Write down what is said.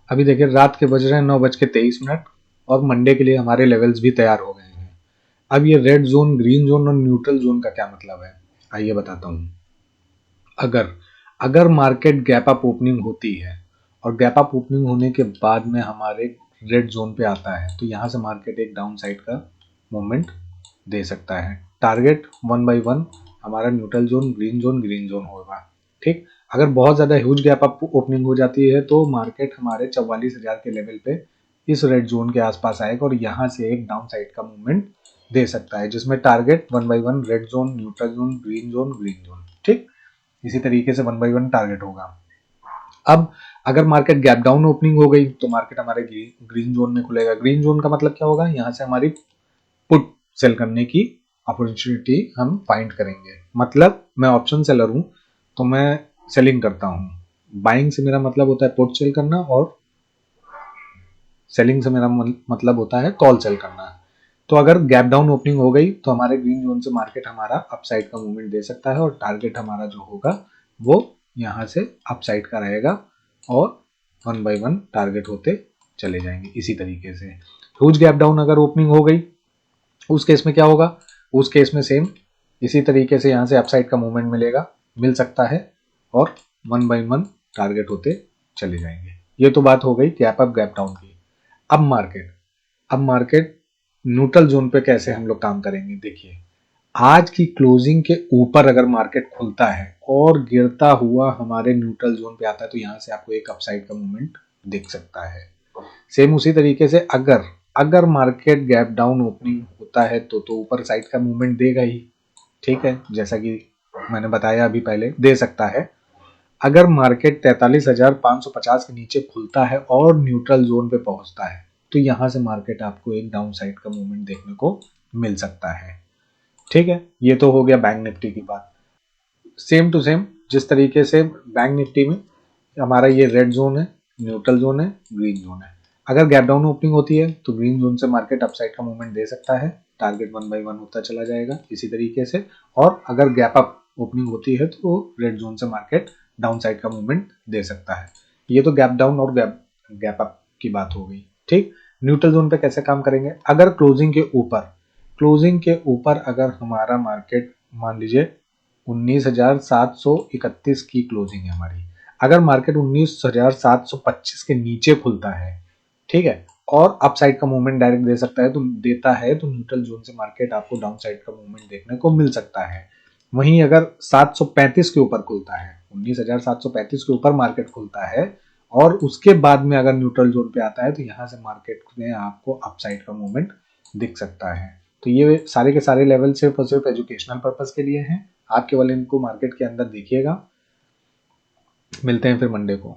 अभी देखिए रात के बज रहे हैं 9:23 और मंडे के लिए हमारे लेवल्स भी तैयार हो गए हैं। अब ये रेड जोन, ग्रीन जोन और न्यूट्रल जोन का क्या मतलब है, आइए बताता हूँ। अगर अगर मार्केट गैप अप ओपनिंग होती है और गैप अप ओपनिंग होने के बाद में हमारे रेड जोन पे आता है, तो यहाँ से मार्केट एक डाउन साइड का मूवमेंट दे सकता है। टारगेट 1 बाई 1 हमारा न्यूट्रल जोन, ग्रीन जोन होगा। ठीक, अगर बहुत ज्यादा ह्यूज गैप अप ओपनिंग हो जाती है तो मार्केट हमारे 44,000 के लेवल पे इस रेड जोन के आसपास आएगा और यहाँ से एक डाउन साइड का मूवमेंट दे सकता है, जिसमें target 1 by 1 red zone, neutral zone, green zone, green zone. ठीक, इसी तरीके से 1 बाई 1 टारगेट होगा। अब अगर मार्केट गैप डाउन ओपनिंग हो गई तो मार्केट हमारे ग्रीन जोन में खुलेगा। ग्रीन जोन का मतलब क्या होगा, यहाँ से हमारी पुट सेल करने की अपॉर्चुनिटी हम फाइंड करेंगे। मतलब मैं ऑप्शन सेलर हूं तो मैं सेलिंग करता हूं। बाइंग से मेरा मतलब होता है पुट सेल करना और सेलिंग से मेरा मतलब होता है कॉल सेल करना। तो अगर गैप डाउन ओपनिंग हो गई तो हमारे ग्रीन जोन से मार्केट हमारा अपसाइड का मूवमेंट दे सकता है और टारगेट हमारा जो होगा वो यहाँ से अपसाइड का रहेगा और 1 बाई 1 टारगेट होते चले जाएंगे। इसी तरीके से ह्यूज गैप डाउन अगर ओपनिंग हो गई उस केस में क्या होगा, उस केस में सेम इसी तरीके से यहाँ से अपसाइड का मूवमेंट मिल सकता है और 1 बाई 1 टारगेट होते चले जाएंगे। ये तो बात हो गई गैप अप गैप डाउन की। अब मार्केट न्यूट्रल जोन पे कैसे हम लोग काम करेंगे। देखिए आज की क्लोजिंग के ऊपर अगर मार्केट खुलता है और गिरता हुआ हमारे न्यूट्रल जोन पे आता है तो यहाँ से आपको एक अपसाइड का मूवमेंट दिख सकता है। सेम उसी तरीके से अगर अगर मार्केट गैप डाउन ओपनिंग होता है तो ऊपर साइड का मूवमेंट देगा ही। ठीक है, जैसा कि मैंने बताया अभी पहले दे सकता है। अगर मार्केट 43,550 के नीचे खुलता है और न्यूट्रल जोन पे पहुंचता है तो यहां से मार्केट आपको एक डाउन साइड का मूवमेंट देखने को मिल सकता है। ठीक है, ये तो हो गया बैंक निफ्टी की बात। सेम टू सेम जिस तरीके से बैंक निफ्टी में हमारा ये रेड जोन है, न्यूट्रल जोन है, ग्रीन जोन है। अगर गैप डाउन ओपनिंग होती है तो ग्रीन जोन से मार्केट अपसाइड का मूवमेंट दे सकता है, टारगेट 1 बाई 1 होता चला जाएगा इसी तरीके से। और अगर गैप अप ओपनिंग होती है तो रेड जोन से मार्केट डाउन साइड का मूवमेंट दे सकता है। ये तो गैप डाउन और गैप अप की बात हो गई। ठीक, न्यूट्रल जोन पे कैसे काम करेंगे। अगर क्लोजिंग के ऊपर अगर हमारा मार्केट मान लीजिए 19,731 की क्लोजिंग है हमारी, अगर मार्केट 19,725 के नीचे खुलता है, ठीक है, और अप साइड का मूवमेंट डायरेक्ट दे सकता है तो देता है तो न्यूट्रल जोन से मार्केट आपको डाउन साइड का मूवमेंट देखने को मिल सकता है। वहीं अगर 735 के ऊपर खुलता है, 19,735 के ऊपर मार्केट खुलता है और उसके बाद में अगर न्यूट्रल जोन पे आता है तो यहाँ से मार्केट में आपको अपसाइड का मूवमेंट दिख सकता है। तो ये सारे के सारे लेवल सिर्फ और सिर्फ एजुकेशनल पर्पस के लिए हैं। आप केवल इनको मार्केट के अंदर देखिएगा। मिलते हैं फिर मंडे को।